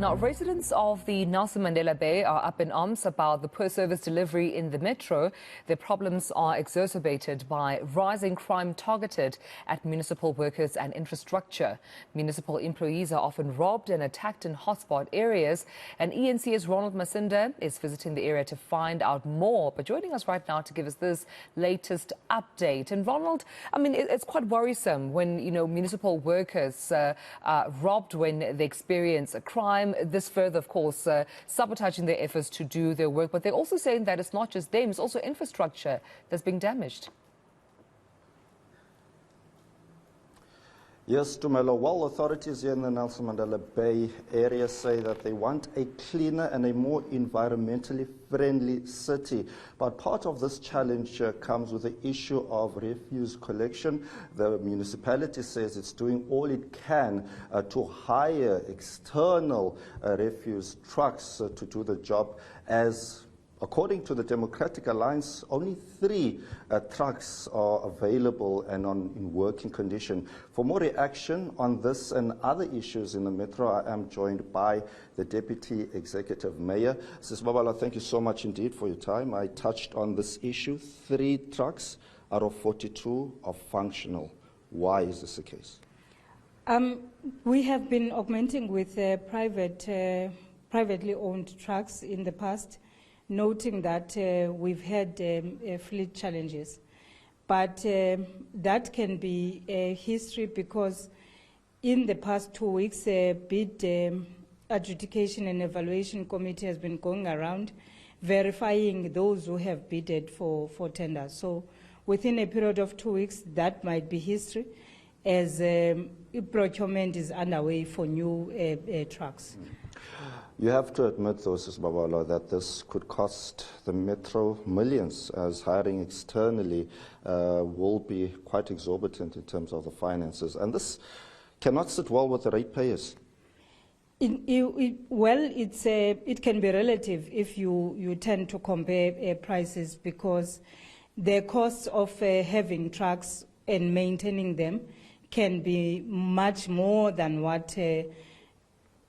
Now, residents of the Nelson Mandela Bay are up in arms about the poor service delivery in the metro. Their problems are exacerbated by rising crime targeted at municipal workers and infrastructure. Municipal employees are often robbed and attacked in hotspot areas. And eNCA's Ronald Masinda is visiting the area to find out more. But joining us right now to give us this latest update. And Ronald, I mean, it's quite worrisome when, municipal workers are robbed when they experience a crime. This further, of course, sabotaging their efforts to do their work. But they're also saying that it's not just them, it's also infrastructure that's being damaged. Yes, Tumelo. Well, authorities here in the Nelson Mandela Bay area say that they want a cleaner and a more environmentally friendly city. But part of this challenge comes with the issue of refuse collection. The municipality says it's doing all it can to hire external refuse trucks to do the job, as according to the Democratic Alliance, only 3 trucks are available and in working condition. For more reaction on this and other issues in the metro, I am joined by the Deputy Executive Mayor. Sis Babala, thank you so much indeed for your time. I touched on this issue. 3 trucks out of 42 are functional. Why is this the case? We have been augmenting with privately owned trucks in the past, noting that we've had fleet challenges. But that can be a history because in the past 2 weeks, a bid adjudication and evaluation committee has been going around verifying those who have bidded for tenders. So within a period of 2 weeks, that might be history as procurement is underway for new trucks. You have to admit, though, Sis Babala, that this could cost the metro millions, as hiring externally will be quite exorbitant in terms of the finances. And this cannot sit well with the ratepayers. It can be relative if you tend to compare prices, because the costs of having trucks and maintaining them can be much more than what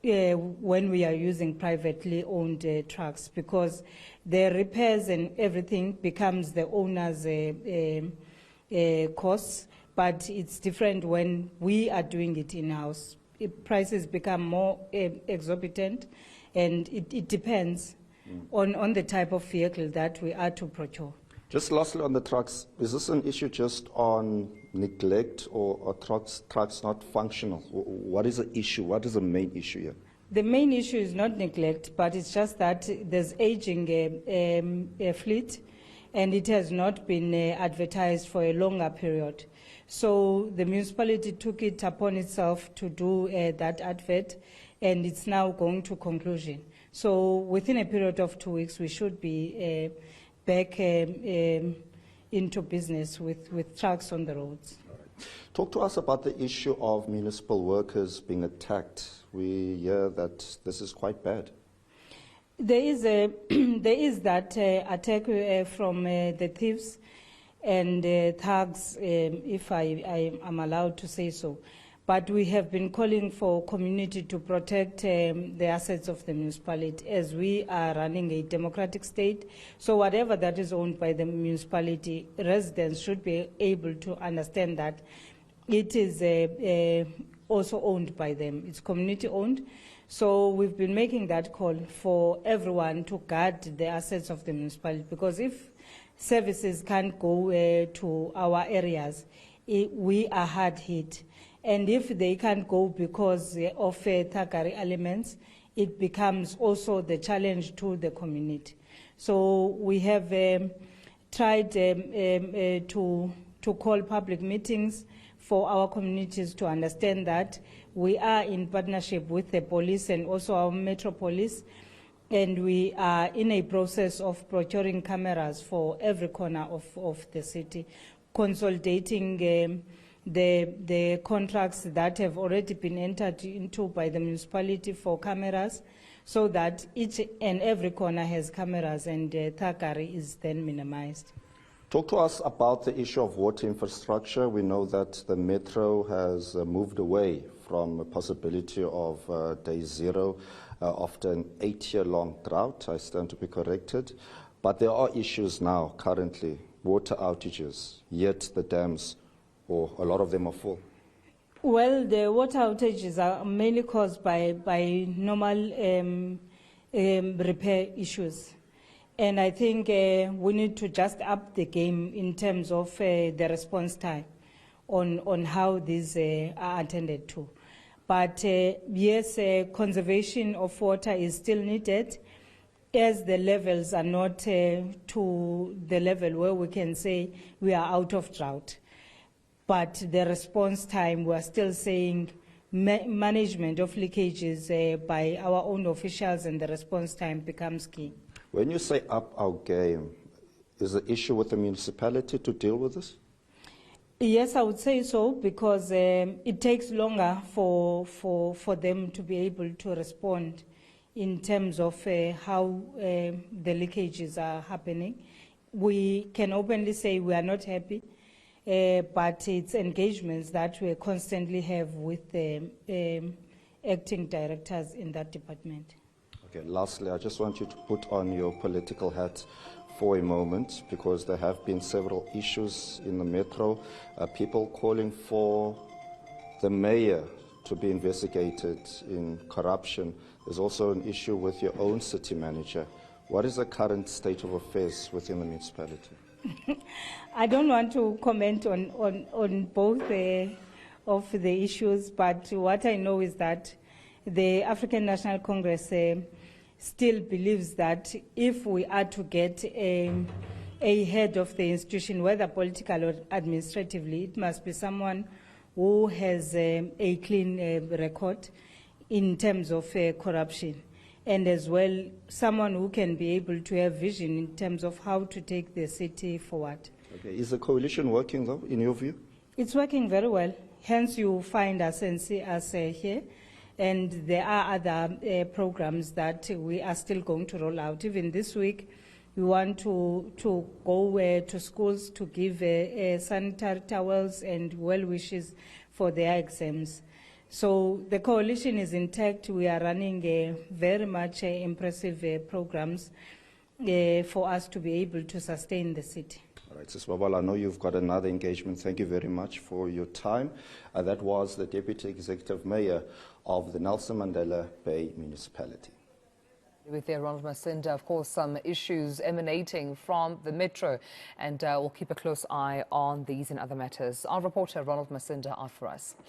when we are using privately owned trucks, because the repairs and everything becomes the owner's costs, but it's different when we are doing it in-house. Prices become more exorbitant, and it depends on the type of vehicle that we are to procure. Just lastly on the trucks, is this an issue just on neglect or trucks not functional? What is the issue? What is the main issue here? The main issue is not neglect, but it's just that there's aging fleet, and it has not been advertised for a longer period. So the municipality took it upon itself to do that advert, and it's now going to conclusion. So within a period of 2 weeks, we should be back into business with trucks on the roads. Talk to us about the issue of municipal workers being attacked. We hear that this is quite bad. There is that attack from the thieves and thugs, if I am allowed to say so. But we have been calling for community to protect the assets of the municipality, as we are running a democratic state. So whatever that is owned by the municipality, residents should be able to understand that it is also owned by them. It's community owned. So we've been making that call for everyone to guard the assets of the municipality, because if services can't go to our areas, we are hard hit. And if they can't go because of thuggery elements, it becomes also the challenge to the community. So we have tried to call public meetings for our communities to understand that we are in partnership with the police and also our Metro Police, and we are in a process of procuring cameras for every corner of the city, consolidating the contracts that have already been entered into by the municipality for cameras, so that each and every corner has cameras, and thuggery is then minimized. Talk to us about the issue of water infrastructure. We know that the metro has moved away from a possibility of day zero. after an 8-year-long drought. I stand to be corrected. But there are issues now, currently, water outages, yet the dams, or a lot of them are full. Well, the water outages are mainly caused by normal repair issues. And I think we need to just up the game in terms of the response time on how these are attended to. But yes, conservation of water is still needed, as the levels are not to the level where we can say we are out of drought. But the response time, we are still saying management of leakages by our own officials, and the response time becomes key. When you say up our game, is the issue with the municipality to deal with this? Yes, I would say so, because it takes longer for them to be able to respond in terms of how the leakages are happening. We can openly say we are not happy, but it's engagements that we constantly have with the acting directors in that department. Okay, lastly, I just want you to put on your political hat for a moment, because there have been several issues in the metro, people calling for the mayor to be investigated in corruption. There's also an issue with your own city manager. What is the current state of affairs within the municipality? I don't want to comment on both of the issues, but what I know is that the African National Congress still believes that if we are to get a head of the institution, whether political or administratively, it must be someone who has a clean record in terms of corruption, and as well someone who can be able to have vision in terms of how to take the city forward. Okay. Is the coalition working, though, in your view? It's working very well. Hence, you find us and see us here. And there are other programs that we are still going to roll out. Even this week, we want to go to schools to give sanitary towels and well wishes for their exams. So the coalition is intact. We are running very much impressive programs for us to be able to sustain the city. All right, Sis Babala, I know you've got another engagement. Thank you very much for your time. That was the Deputy Executive Mayor of the Nelson Mandela Bay Municipality. With Ronald Masinda, of course, some issues emanating from the metro, and we'll keep a close eye on these and other matters. Our reporter, Ronald Masinda, out for us.